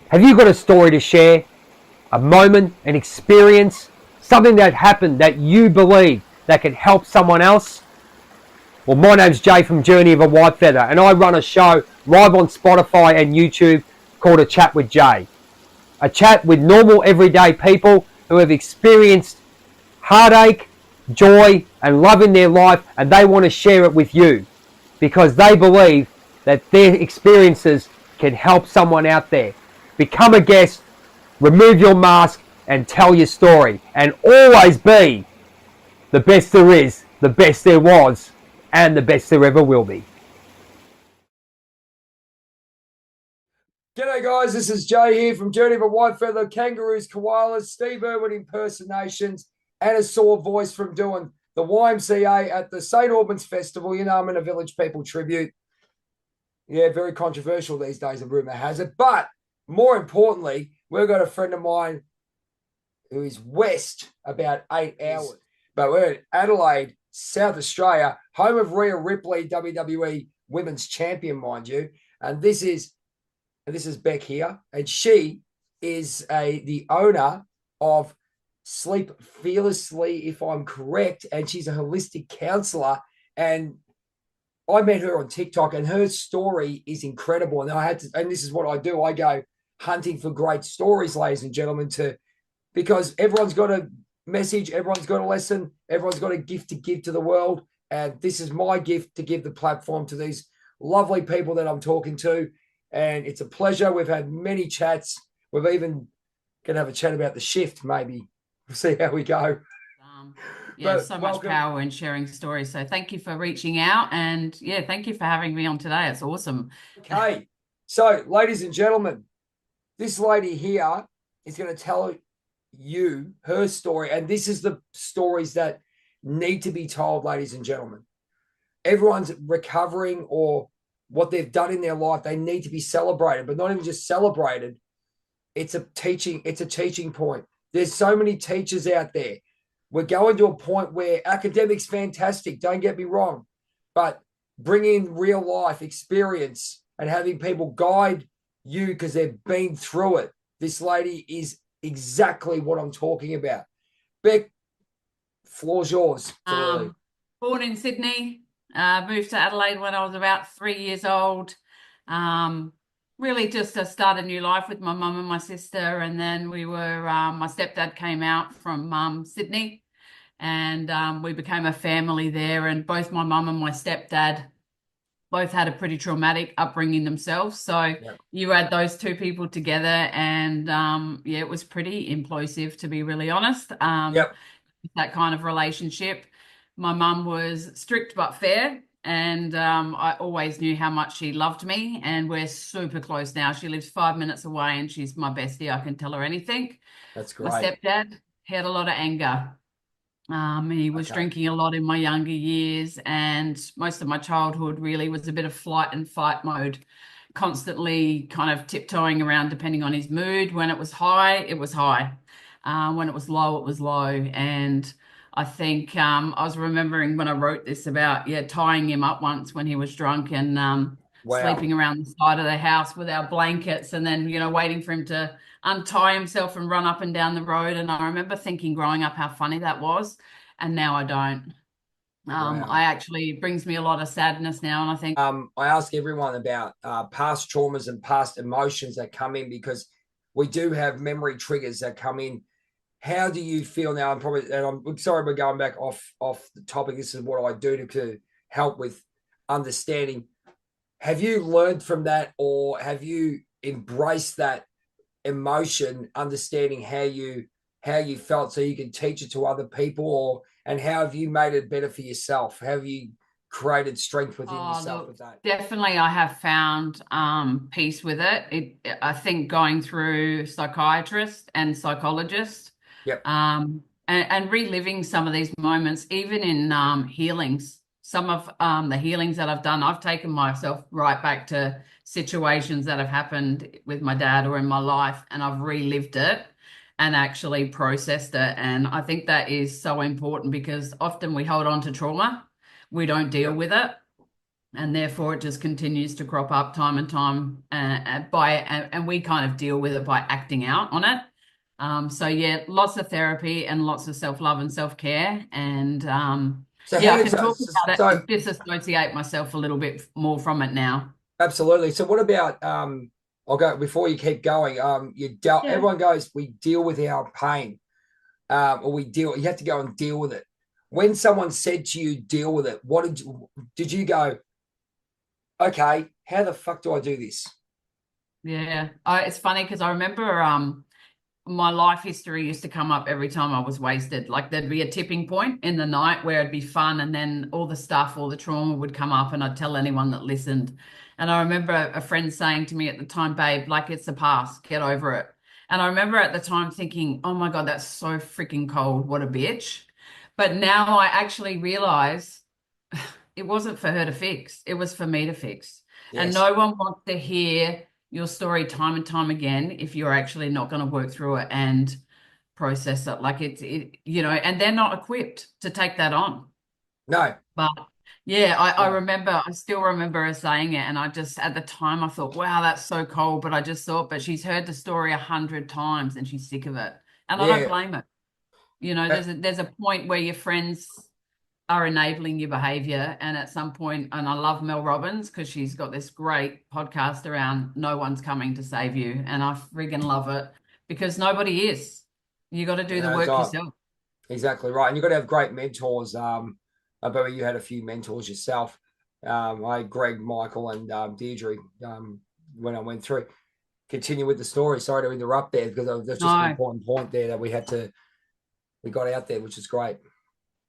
Have you got a story to share? A moment, an experience, something that happened that you believe that can help someone else? Well, my name's Jay from Journey of a Whitefeather, and I run a show live on Spotify and YouTube called A Chat with Jay. A chat with normal, everyday people who have experienced heartache, joy, and love in their life, and they want to share it with you because they believe that their experiences can help someone out there. Become a guest, remove your mask, and tell your story, and always be the best there is, the best there was, and the best there ever will be. G'day guys, this is Jay here from Journey of a Whitefeather, kangaroos, koalas, Steve Irwin impersonations, and a sore voice from doing the YMCA at the St. Albans Festival. You know, I'm in a Village People tribute. Yeah, very controversial these days, a rumour has it. But more importantly, we've got a friend of mine who is west about 8 hours. But we're in Adelaide, South Australia, home of Rhea Ripley, WWE Women's Champion, mind you. And this is Bec here, and she is the owner of Sleepfearssly, if I'm correct, and she's a holistic counselor. And I met her on TikTok, and her story is incredible. And this is what I do. I go hunting for great stories, ladies and gentlemen, because everyone's got a message, everyone's got a lesson, everyone's got a gift to give to the world. And this is my gift to give the platform to these lovely people that I'm talking to. And it's a pleasure. We've had many chats. We've even going to have a chat about the shift, maybe. We'll see how we go. So much power in sharing stories. So thank you for reaching out. And yeah, thank you for having me on today. It's awesome. Okay. So, ladies and gentlemen, this lady here is going to tell you her story. And this is the stories that need to be told, ladies and gentlemen. Everyone's recovering or what they've done in their life, they need to be celebrated, but not even just celebrated. It's a teaching point. There's so many teachers out there. We're going to a point where academics fantastic, don't get me wrong, but bringing real life experience and having people guide you because they've been through it. This lady is exactly what I'm talking about. Bec, floor's yours. Born in Sydney. Moved to Adelaide when I was about 3 years old. Really just to start a new life with my mum and my sister. And then my stepdad came out from Sydney, and we became a family there. And both my mum and my stepdad both had a pretty traumatic upbringing themselves. So you add those two people together, and it was pretty implosive, to be really honest. That kind of relationship. My mum was strict but fair, and I always knew how much she loved me, and we're super close now. She lives 5 minutes away, and she's my bestie. I can tell her anything. That's great. My stepdad had a lot of anger. He was drinking a lot in my younger years, and most of my childhood really was a bit of flight and fight mode, constantly kind of tiptoeing around depending on his mood. When it was high, it was high. When it was low, it was low. And I think I was remembering when I wrote this about tying him up once when he was drunk and sleeping around the side of the house with our blankets, and then waiting for him to untie himself and run up and down the road. And I remember thinking growing up how funny that was, and now I don't. I actually, it brings me a lot of sadness now. And I think I ask everyone about past traumas and past emotions that come in, because we do have memory triggers that come in. How do you feel now? I'm sorry, we're going back off the topic. This is what I do to help with understanding. Have you learned from that, or have you embraced that emotion, understanding how you felt, so you can teach it to other people, and how have you made it better for yourself? How have you created strength within yourself with that? Definitely, I have found peace with it. I think going through psychiatrist and psychologist. And reliving some of these moments, even in healings. Some of the healings that I've done, I've taken myself right back to situations that have happened with my dad or in my life, and I've relived it and actually processed it. And I think that is so important, because often we hold on to trauma, we don't deal with it. and therefore it just continues to crop up time and time, and we kind of deal with it by acting out on it. So yeah, lots of therapy and lots of self-love and self-care, and So yeah, how I did can talk about it so and disassociate myself a little bit more from it now. absolutely. So what about I'll go before you keep going. Yeah. Everyone goes, we deal with our pain, or you have to go and deal with it. When someone said to you, deal with it, what did you go, okay, how the fuck do I do this? Yeah, it's funny because I remember my life history used to come up every time I was wasted. Like there'd be a tipping point in the night where it'd be fun, and then all the stuff, all the trauma would come up, and I'd tell anyone that listened. And I remember a friend saying to me at the time, babe, like it's the past, get over it. And I remember at the time thinking, oh my God, that's so freaking cold. What a bitch. But now I actually realize it wasn't for her to fix, it was for me to fix. And Yes. no one wants to hear your story time and time again if you're actually not going to work through it and process it. Like and they're not equipped to take that on. No. But yeah, I No. remember, I still remember her saying it. And I just, at the time, I thought, wow, that's so cold. But I just thought, but she's heard the story 100 times and she's sick of it. And I don't Yeah. blame her. Uh, There's a point where your friends are enabling your behavior. And at some point, and I love Mel Robbins because she's got this great podcast around no one's coming to save you. And I friggin' love it because nobody is. You got to do the work so yourself. exactly right. And you've got to have great mentors. I bet you had a few mentors yourself. I had Greg, Michael, and Deirdre when I went through. Continue with the story. Sorry to interrupt there because that's just an No. important point there that we got out there, which is great.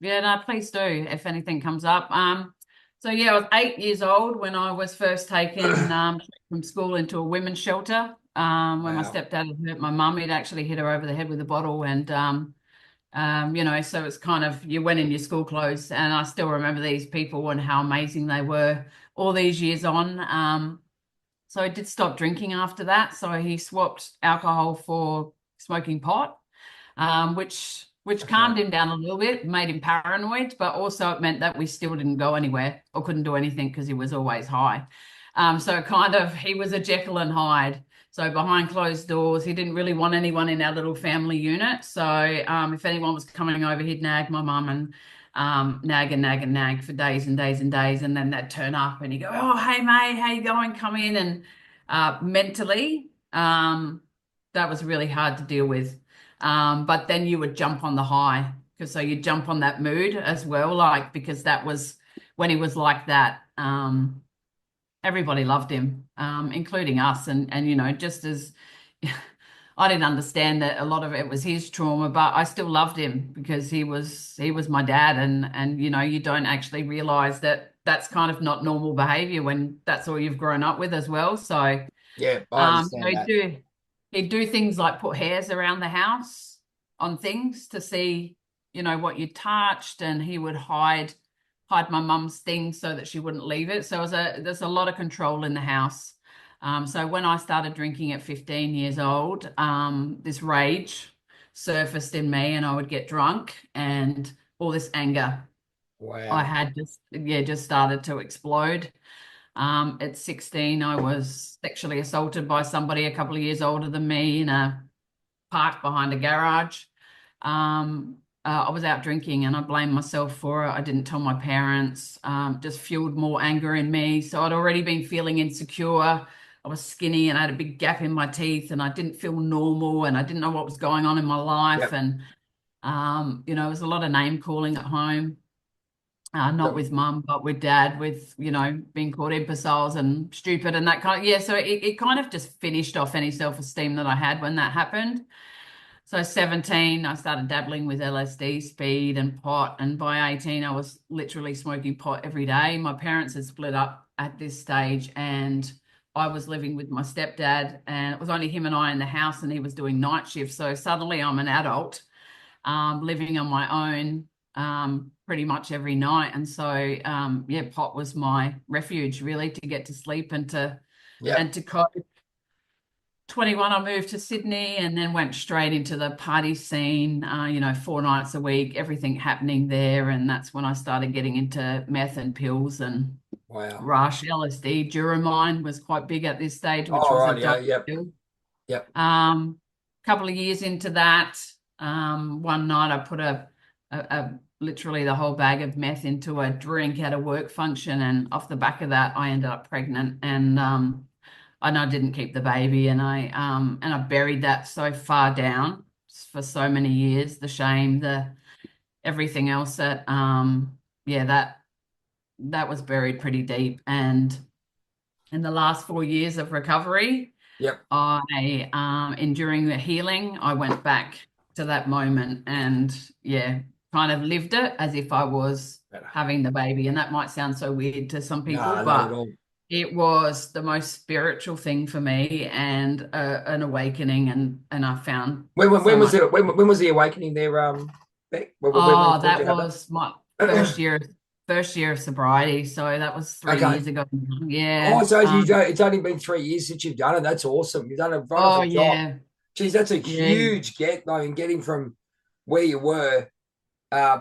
Yeah, no, please do if anything comes up. So yeah, I was 8 years old when I was first taken from school into a women's shelter. When my Wow. stepdad had hurt my mum, he'd actually hit her over the head with a bottle, and so it's kind of you went in your school clothes, and I still remember these people and how amazing they were all these years on. So I did stop drinking after that. So he swapped alcohol for smoking pot, which calmed Okay. him down a little bit, made him paranoid, but also it meant that we still didn't go anywhere or couldn't do anything because he was always high. So kind of he was a Jekyll and Hyde. So behind closed doors, he didn't really want anyone in our little family unit. So if anyone was coming over, he'd nag my mum and nag and nag and nag for days and days and days, and then they'd turn up and he'd go, "Oh, hey mate, how you going? Come in." And mentally, that was really hard to deal with. But then you would jump on the high because so you'd jump on that mood as well, like because that was when he was like that. Everybody loved him, including us, and just as I didn't understand that a lot of it was his trauma, but I still loved him because he was my dad, and you don't actually realize that that's kind of not normal behavior when that's all you've grown up with as well. So Yeah, I understand that. he'd do things like put hairs around the house on things to see, what you touched, and he would hide my mum's things so that she wouldn't leave it. So there's a lot of control in the house. So when I started drinking at 15 years old, this rage surfaced in me, and I would get drunk, and all this anger I Wow. had just started to explode. At 16, I was sexually assaulted by somebody a couple of years older than me in a park behind a garage. I was out drinking and I blamed myself for it. I didn't tell my parents, just fueled more anger in me. So I'd already been feeling insecure. I was skinny and I had a big gap in my teeth and I didn't feel normal and I didn't know what was going on in my life. Yep. And, it was a lot of name calling at home. Not So, with mum, but with dad, with, being called imbeciles and stupid and that kind of, yeah. So it kind of just finished off any self-esteem that I had when that happened. So 17, I started dabbling with LSD, speed and pot. And by 18, I was literally smoking pot every day. My parents had split up at this stage and I was living with my stepdad and it was only him and I in the house and he was doing night shifts. So suddenly I'm an adult, living on my own, pretty much every night. And so, pot was my refuge really to get to sleep and to, yep. and to cope. 21, I moved to Sydney and then went straight into the party scene, 4 nights a week, everything happening there. And that's when I started getting into meth and pills and Wow. Rush, LSD, Duromine was quite big at this stage, which All was a right. Yeah. dope Yep. pill. Yep. Couple of years into that, one night I put a literally the whole bag of meth into a drink at a work function, and off the back of that, I ended up pregnant, and I didn't keep the baby, and I buried that so far down for so many years, the shame, the everything else that yeah, that was buried pretty deep. And in the last 4 years of recovery, Yep. during the healing, I went back to that moment and yeah, kind of lived it as if I was Better. having the baby. And that might sound so weird to some people, No, not at but all. it was the most spiritual thing for me, and an awakening, and I found When so was much. it? When was the awakening there, Beck? Oh, When did that you have that? was my first year of sobriety. So that was 3 years Okay. ago. Oh, Yeah. so it's only been 3 years since you've done it. That's awesome. You've done a Oh, wonderful job. yeah. Geez, that's a Yeah. huge get. I mean, getting from where you were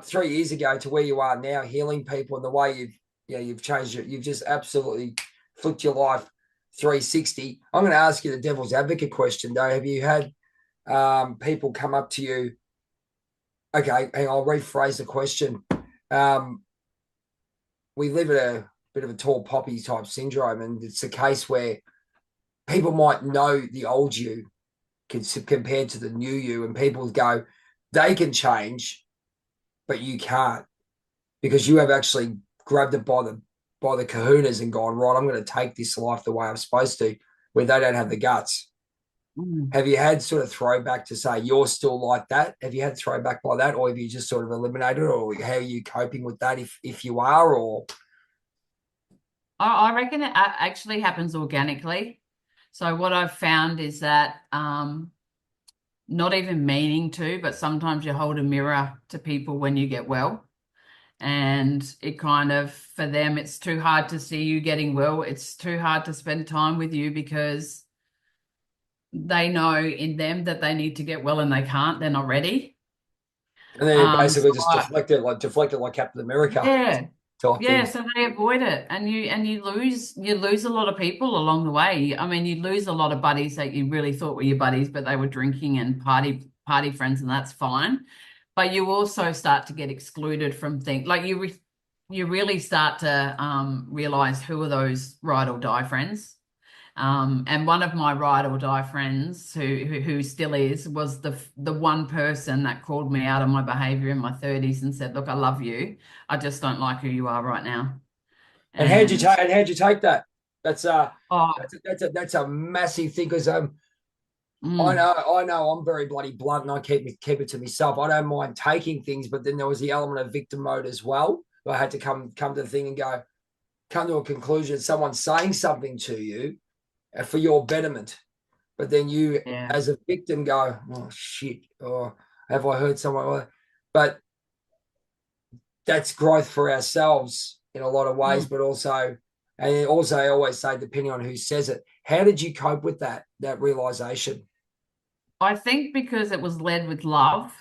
3 years ago to where you are now, healing people, and the way you've changed it. You've just absolutely flipped your life 360. I'm going to ask you the devil's advocate question though. Have you had people come up to you? Okay, hang on, I'll rephrase the question. Um, we live at a bit of a tall poppy type syndrome, and it's a case where people might know the old you compared to the new you, and people go, they can change, but you can't, because you have actually grabbed it by the kahunas and gone, right, I'm going to take this life the way I'm supposed to, where they don't have the guts. Mm. Have you had sort of throwback to say you're still like that? Have you had throwback like that, or have you just sort of eliminated it, or how are you coping with that if you are, or I reckon it actually happens organically. So what I've found is that not even meaning to, but sometimes you hold a mirror to people when you get well. And it kind of, for them, it's too hard to see you getting well. It's too hard to spend time with you because they know in them that they need to get well and they can't, they're not ready. and then you So basically just deflect it like Captain America yeah. type Yeah, thing. so they avoid it, and you lose a lot of people along the way. I mean, you lose a lot of buddies that you really thought were your buddies, but they were drinking and party friends, and that's fine. But you also start to get excluded from things like you really start to realize who are those ride or die friends. And one of my ride or die friends, who still is, was the one person that called me out on my behavior in my 30s and said, "Look, I love you. I just don't like who you are right now." And how'd you And take? And how'd you take that? That's oh, that's a massive thing, because mm, I know I'm very bloody blunt, and I keep it to myself. I don't mind taking things, but then there was the element of victim mode as well. I had to come to the thing and come to a conclusion. Someone's saying something to you for your betterment, but then you, yeah. as a victim, go, "Oh shit! Or have I heard someone?" But that's growth for ourselves in a lot of ways, Mm. but also, and also I always say, depending on who says it, how did you cope with that realization? I think because it was led with love.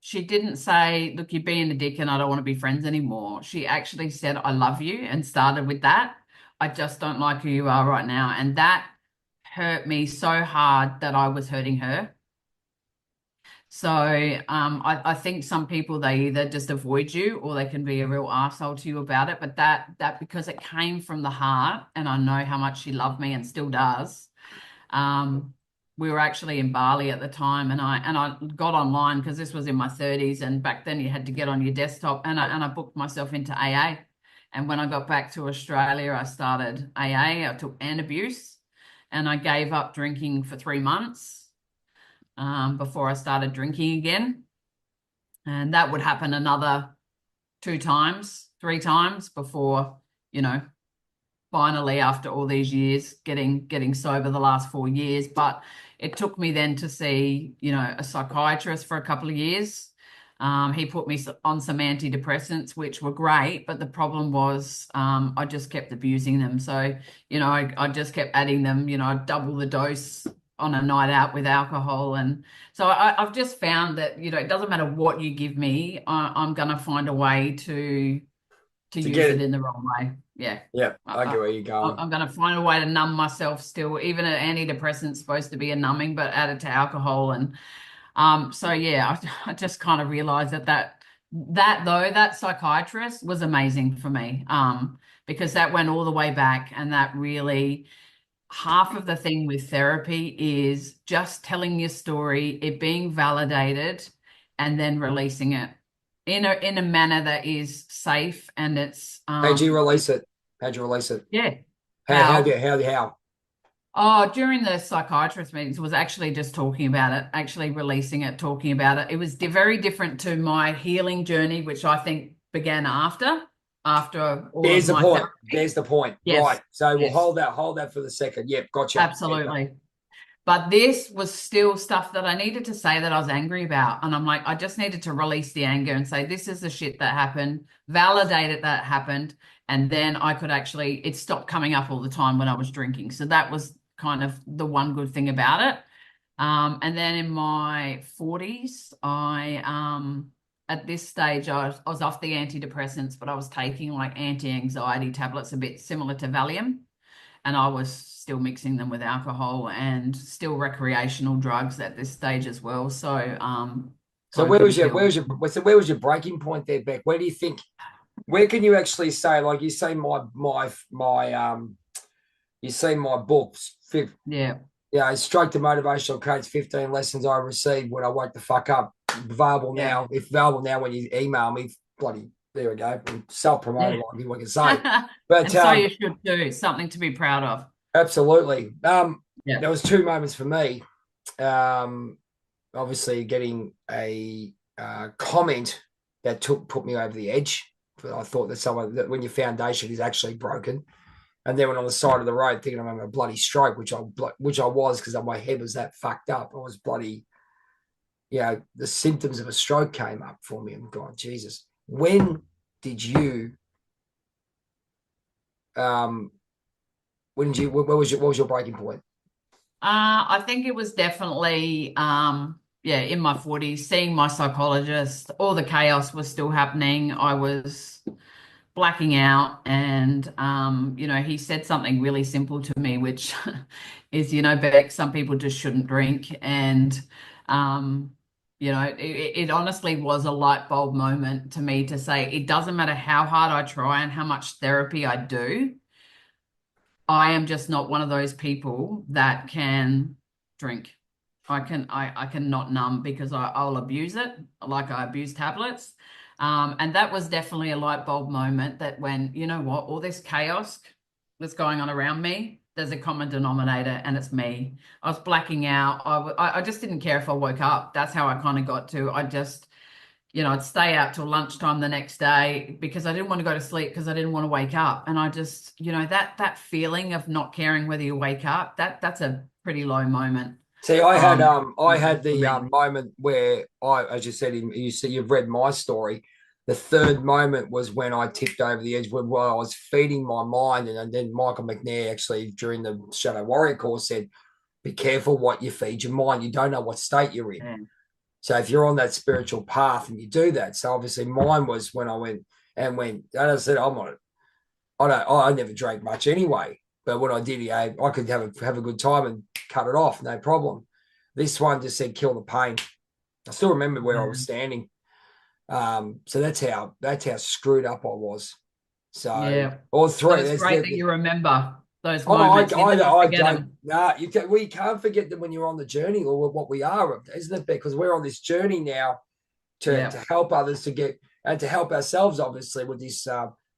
She didn't say, "Look, you're being a dick and I don't want to be friends anymore." She actually said, "I love you," and started with that. "I just don't like who you are right now." And that hurt me so hard that I was hurting her. So I think some people, they either just avoid you or they can be a real arsehole to you about it. But that because it came from the heart, and I know how much she loved me and still does. Um, we were actually in Bali at the time, and I got online because this was in my 30s, and back then you had to get on your desktop, and I booked myself into AA. And when I got back to Australia, I started AA. I took an abuse, and I gave up drinking for 3 months before I started drinking again. And that would happen another 2 times, 3 times before, you know, finally after all these years getting sober the last 4 years. But it took me then to see, a psychiatrist for a couple of years. He put me on some antidepressants, which were great, but the problem was I just kept abusing them. So, I just kept adding them, I'd double the dose on a night out with alcohol. And so I've just found that, it doesn't matter what you give me, I'm going to find a way to to To use get it it. in the wrong way. Yeah. Yeah, I get where you're going. I'm going to find a way to numb myself still. Even an antidepressant's supposed to be a numbing, but added to alcohol. And so yeah, I just kind of realized that psychiatrist was amazing for me. Because that went all the way back, and that really, half of the thing with therapy is just telling your story, it being validated, and then releasing it in a manner that is safe, and it's How'd you release it? How'd you release it? yeah. How? Oh, during the psychiatrist meetings was actually just talking about it, actually releasing it, talking about it. It was very different to my healing journey, which I think began after all of There's the my point. therapy. There's the point. Yes. Right. So we'll Yes. hold that for the second. Yep, gotcha. Absolutely. But this was still stuff that I needed to say that I was angry about. And I'm like, I just needed to release the anger and say, this is the shit that happened, validate it that happened. And then I could actually, it stopped coming up all the time when I was drinking. So that was kind of the one good thing about it. And then in my 40s, at this stage, I was off the antidepressants, but I was taking like anti-anxiety tablets, a bit similar to Valium. And I was still mixing them with alcohol and still recreational drugs at this stage as well. So, So where was your breaking point there, Bec? Where do you think? Where can you actually say, like you say, you see my books, Stroke to Motivational Coach, 15 lessons I received when I woke the fuck up. Available now. If available now when you email me, bloody there we go. Self-promoted, like anyone can say. But and so you should do something to be proud of. Absolutely. There was two moments for me. Obviously getting a comment that put me over the edge. I thought that when your foundation is actually broken, and then when on the side of the road thinking I'm having a bloody stroke, which I was because my head was that fucked up. I was bloody, the symptoms of a stroke came up for me. And God, Jesus, when did you? What was your breaking point? I think it was definitely in my 40s, seeing my psychologist. All the chaos was still happening. I was blacking out, and he said something really simple to me, which is, Bec, some people just shouldn't drink. And it honestly was a light bulb moment to me to say, it doesn't matter how hard I try and how much therapy I do, I am just not one of those people that can drink. I cannot numb because I'll abuse it like I abuse tablets. And that was definitely a light bulb moment that when, you know what, all this chaos that's going on around me, there's a common denominator, and it's me. I was blacking out. I just didn't care if I woke up. That's how I kind of got to. I just, I'd stay out till lunchtime the next day because I didn't want to go to sleep because I didn't want to wake up. And I just, that feeling of not caring whether you wake up, that's a pretty low moment. See, I had the moment where as you said, you've read my story. The third moment was when I tipped over the edge, when I was feeding my mind, and then Michael McNair actually during the Shadow Warrior course said, "Be careful what you feed your mind. You don't know what state you're in." Yeah. So if you're on that spiritual path and you do that, so obviously mine was when I went, and I said, I never drank much anyway, but when I did, I could have a good time and cut it off, no problem. This one just said, kill the pain. I still remember where I was standing. So that's how screwed up I was. So all three. But it's great that you remember those moments. I don't. You can't forget them when you're on the journey, or what we are, isn't it? Because we're on this journey now to help others to get, and to help ourselves, obviously, with this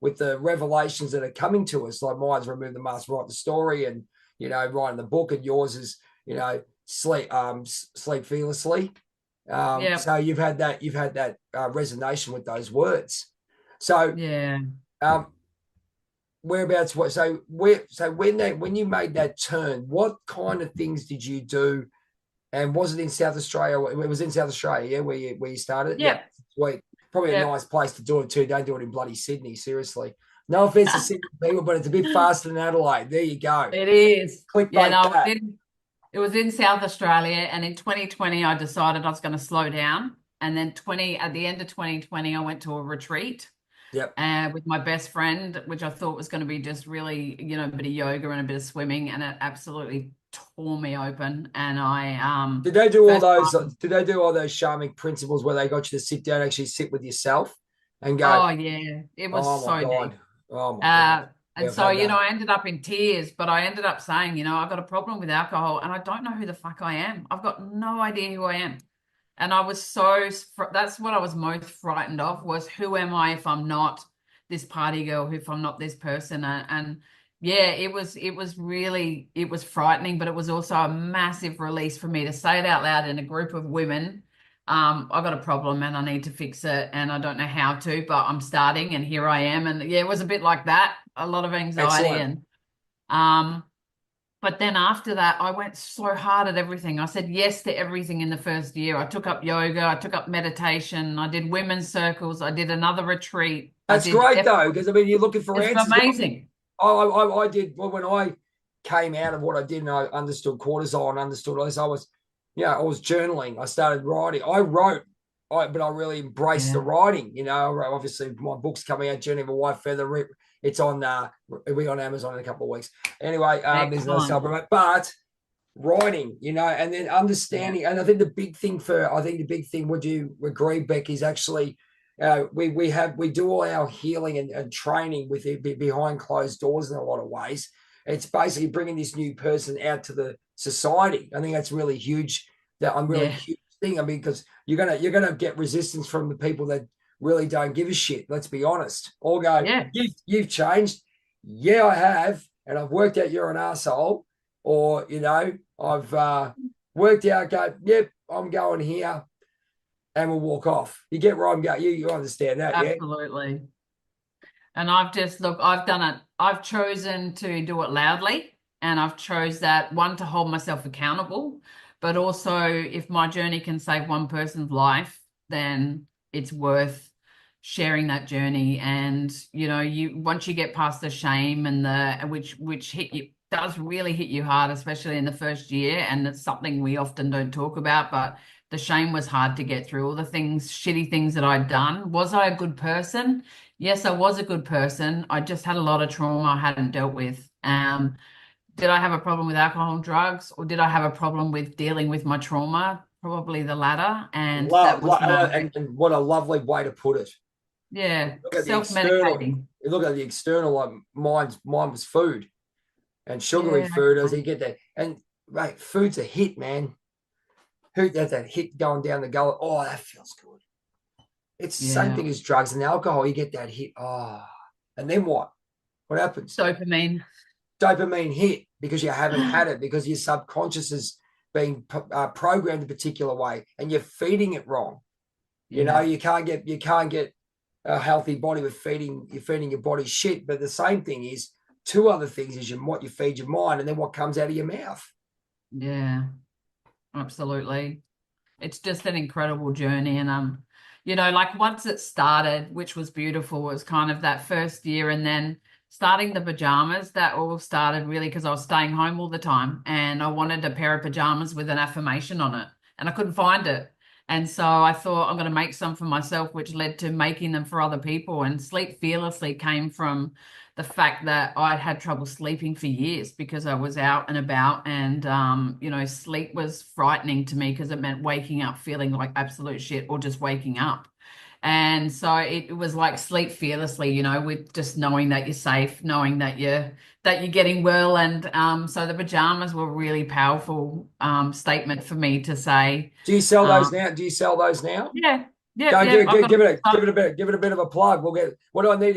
with the revelations that are coming to us. Like mine's remove the mask, write the story, and writing the book, and yours is sleep fearlessly. So you've had that resonation with those words. So whereabouts? When you made that turn, what kind of things did you do? And was it in South Australia? It was in South Australia, where you started. Yeah, sweet. Probably a nice place to do it too. Don't do it in bloody Sydney. Seriously, no offense to Sydney people, but it's a bit faster than Adelaide. There you go. It is. Clickbait. It was in South Australia, and in 2020, I decided I was going to slow down. And then at the end of 2020, I went to a retreat. Yep. with my best friend, which I thought was going to be just really, a bit of yoga and a bit of swimming, and it absolutely tore me open. And I Did they do all first those? time, Did they do all those charming principles where they got you to sit down, actually sit with yourself, and go, oh yeah, it was "Oh my so deep. god, oh my god." Uh, Yeah, and I've so, had that. I ended up in tears, but I ended up saying, I've got a problem with alcohol and I don't know who the fuck I am. I've got no idea who I am. And I was that's what I was most frightened of, was who am I if I'm not this party girl, if I'm not this person? And yeah, it was frightening, but it was also a massive release for me to say it out loud in a group of women. I've got a problem and I need to fix it and I don't know how to, but I'm starting and here I am. And yeah, it was a bit like that, a lot of anxiety. Excellent. And um but then after that, I went so hard at everything. I said yes to everything in the first year. I took up yoga, I took up meditation, I did women's circles, I did another retreat. That's great though, because I mean, you're looking for It's answers. amazing. I did well, when I came out of what I did and I understood cortisol and understood all this. I was journaling. I started writing. I wrote, but I really embraced the Yeah, writing. Obviously my book's coming out, Journey of a Whitefeather. It's on. It'll be on Amazon in a couple of weeks. Anyway, there's no excellent. supplement, but writing, and then understanding. And I think the big thing, would you agree, Beck, is actually we do all our healing and training with it behind closed doors in a lot of ways. It's basically bringing this new person out to the society. I think that's really huge. That I'm really Yeah, huge thing. I mean, because you're gonna get resistance from the people that really don't give a shit. Let's be honest. Or go, yeah, you've changed. Yeah, I have, and I've worked out you're an asshole. Or I've worked out. Go, yep, I'm going here, and we'll walk off. You get where I'm going. You understand that, yeah? absolutely. And I've done it. I've chosen to do it loudly, and I've chose that one to hold myself accountable, but also if my journey can save one person's life, then it's worth sharing that journey. And you once you get past the shame and the which hit you does really hit you hard, especially in the first year, and it's something we often don't talk about, but the shame was hard to get through. All the shitty things that I'd done. Was I a good person? Yes, I was a good person. I just had a lot of trauma I hadn't dealt with. Did I have a problem with alcohol and drugs, or did I have a problem with dealing with my trauma? Probably the latter. And that was And what a lovely way to put it. yeah, Look at the external. self-medicating. You look at the external. Like mine was food and sugary Yeah, food. As okay. you get that, and mate, food's a hit, man. Who has that hit going down the gullet? Oh, that feels good. It's the same Yeah. thing as drugs and alcohol. You get that hit. Oh, and then what? What happens? Dopamine. Dopamine hit because you haven't had it, because your subconscious is being programmed a particular way, and you're feeding it wrong. Yeah. You can't get a healthy body with feeding your body shit. But the same thing is two other things is what you feed your mind, and then what comes out of your mouth. Yeah, absolutely. It's just an incredible journey. And like once it started, which was beautiful, it was kind of that first year, and then starting the pajamas, that all started really because I was staying home all the time and I wanted a pair of pajamas with an affirmation on it and I couldn't find it. And so I thought I'm going to make some for myself, which led to making them for other people. And Sleep Fearlessly came from the fact that I'd had trouble sleeping for years because I was out and about, and sleep was frightening to me because it meant waking up feeling like absolute shit or just waking up. And so it was like sleep fearlessly, with just knowing that you're safe, knowing that you're getting well. And so the pajamas were a really powerful statement for me to say. Do you sell those Um, now? Do you sell those now? yeah, yeah, Go yeah. I've got give it a bit of a plug. We'll get what I need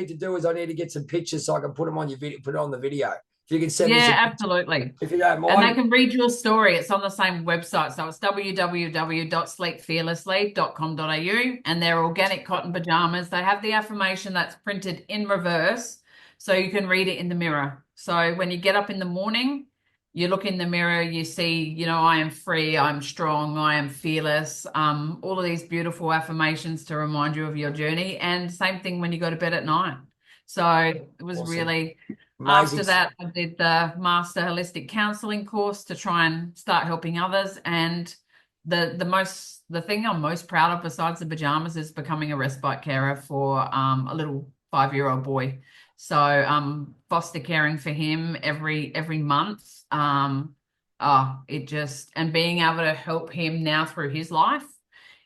to do is I need to get some pictures so I can put them on your video, put it on the video. If you can send me yeah, some pictures, absolutely. if you don't And they mind. can read your story. It's on the same website. So it's www.sleepfearlessly.com.au, and they're organic cotton pajamas. They have the affirmation that's printed in reverse so you can read it in the mirror. So when you get up in the morning, you look in the mirror, you see, I am free, I'm strong, I am fearless. All of these beautiful affirmations to remind you of your journey. And same thing when you go to bed at night. So it was Awesome. really. Amazing. After that, I did the Master Holistic Counselling course to try and start helping others. And the thing I'm most proud of besides the pajamas is becoming a respite carer for a little 5-year-old boy. So foster caring for him every month. It just, and being able to help him now through his life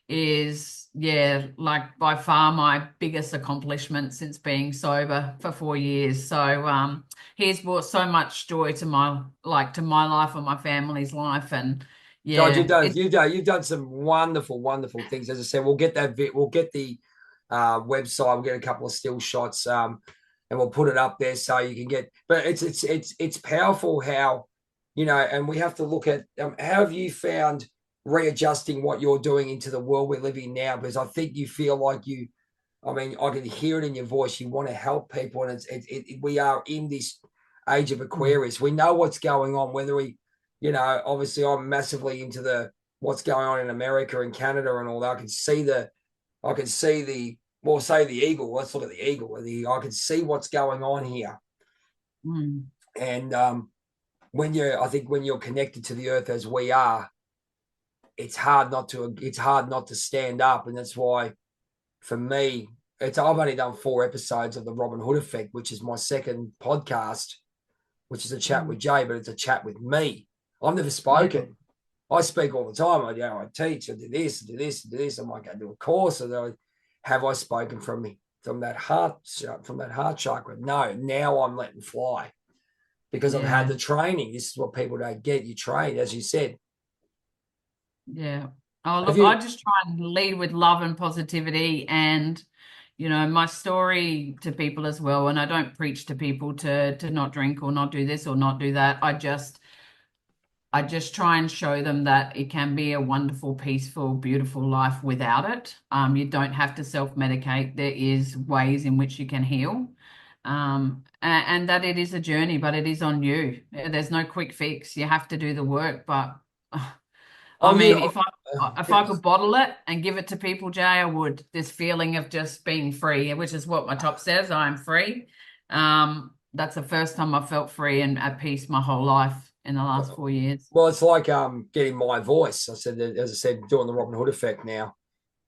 is, yeah, like by far my biggest accomplishment since being sober for 4 years. So he's brought so much joy to my life and my family's life. And God, yeah, you've done some wonderful things. As I said, we'll get the website, we'll get a couple of still shots, and we'll put it up there so you can get. But it's powerful how, and we have to look at how have you found readjusting what you're doing into the world we're living now, because I think you feel like I can hear it in your voice. You want to help people, and we are in this age of Aquarius. We know what's going on, whether we, obviously I'm massively into what's going on in America and Canada and all that. I can see the eagle. Let's look at the eagle. I can see what's going on here. And when you're connected to the earth as we are, it's hard not to stand up. And that's why, for me, I've only done 4 episodes of the Robin Hood Effect, which is my second podcast, which is a chat with Jay, but it's a chat with me. I've never spoken. I speak all the time. I teach, I do this, I do this. I might go do a course. Or have I spoken from that heart chakra? No, now I'm letting fly because I've had the training. This is what people don't get. You train, as you said. Yeah. Oh, look, I just try and lead with love and positivity and, my story to people as well. And I don't preach to people to not drink or not do this or not do that. I just try and show them that it can be a wonderful, peaceful, beautiful life without it. You don't have to self-medicate. There is ways in which you can heal. And that it is a journey, but it is on you. There's no quick fix. You have to do the work, but if I could bottle it and give it to people, Jay, I would. This feeling of just being free, which is what my top says, I am free. That's the first time I felt free and at peace my whole life in the last 4 years. Well, it's like getting my voice. As I said, doing the Robin Hood Effect now,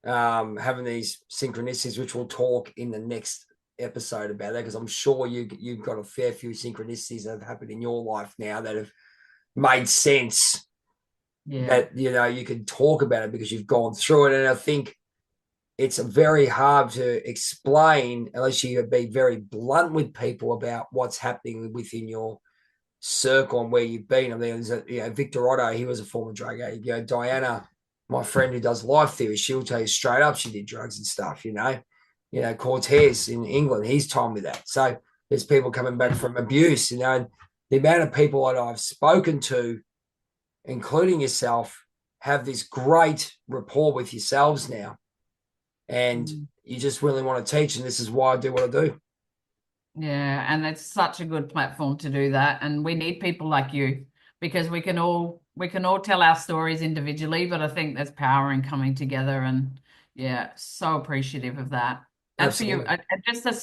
having these synchronicities, which we'll talk in the next episode about that, because I'm sure you've got a fair few synchronicities that have happened in your life now that have made sense. That you can talk about it because you've gone through it. And I think it's very hard to explain unless you be very blunt with people about what's happening within your circle and where you've been. I mean, Victor Otto, he was a former drug addict. Diana, my friend who does life theory, she'll tell you straight up she did drugs and stuff. Cortez in England, he's told me that. So there's people coming back from abuse. And the amount of people that I've spoken to, including yourself, have this great rapport with yourselves now. And you just really want to teach. And this is why I do what I do. Yeah. And it's such a good platform to do that. And we need people like you because we can all tell our stories individually, but I think there's power in coming together. And so appreciative of that. And Absolutely. for you,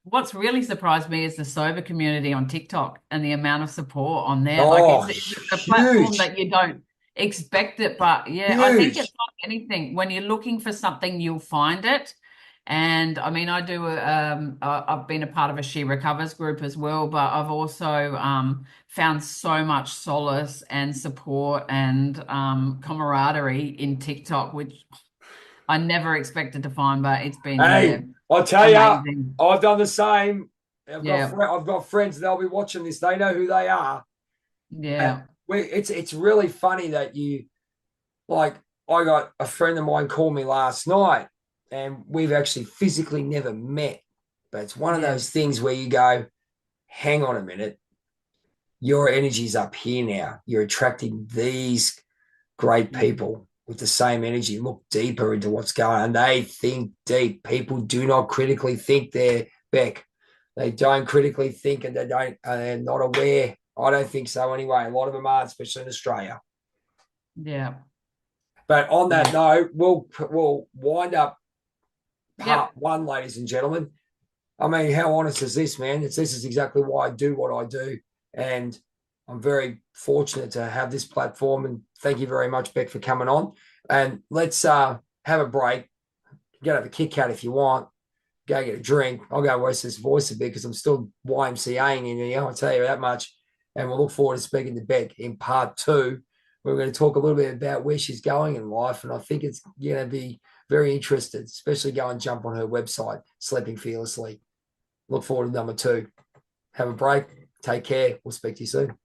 what's really surprised me is the sober community on TikTok and the amount of support on there. It's a platform that you don't expect it, but I think it's like anything. When you're looking for something, you'll find it. And I mean, I've been a part of a She Recovers group as well, but I've also found so much solace and support and camaraderie in TikTok, which I never expected to find, but it's been I'll tell amazing. you, I've done the same. I've got friends, they'll be watching this. They know who they are. Yeah. It's really funny that I got a friend of mine call me last night and we've actually physically never met. But it's one of those things where you go, hang on a minute. Your energy's up here now. You're attracting these great people with the same energy. Look deeper into what's going on. They think deep. People do not critically think there, Bec. They don't critically think and they're not aware. I don't think so anyway. A lot of them are, especially in Australia. Yeah. But on that note, we'll wind up part 1, ladies and gentlemen. I mean, how honest is this, man? This is exactly why I do what I do. And I'm very fortunate to have this platform. And thank you very much, Bec, for coming on. And let's have a break. Go have a Kit Kat if you want. Go get a drink. I'll go rest this voice a bit because I'm still YMCAing in here, I'll tell you that much. And we'll look forward to speaking to Bec in part 2. We're going to talk a little bit about where she's going in life. And I think it's going to be very interested, especially go and jump on her website, Sleeping Fearlessly. Look forward to number 2. Have a break. Take care. We'll speak to you soon.